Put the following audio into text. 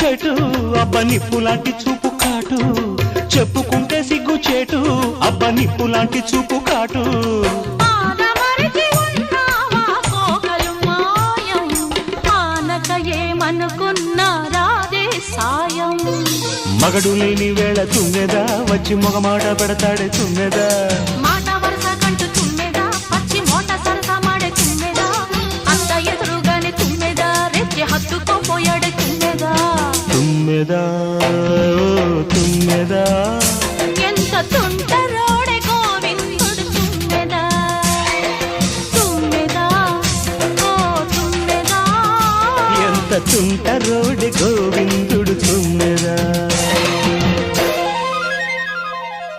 చెట్టు అబ్బ నిప్పులాంటి చూపు కాటు చెప్పుకుంటే సిగ్గు చేటు అబ్బ నిప్పులాంటి చూపు కాటు మగడు లేని వేళ తుమ్మెదా వచ్చి మొగమాట పెడతాడే తుమ్మెదా మాట వరస కంటూ తుమ్మెదా పచ్చి మోట సరస మాడే తుమ్మెదా అంత ఎదురుగానే తుమ్మెదా రెచ్చి హత్తుకోపోయాడే తుమ్మెదా తుమ్మెదా తుమ్మెదా ఎంత తుంట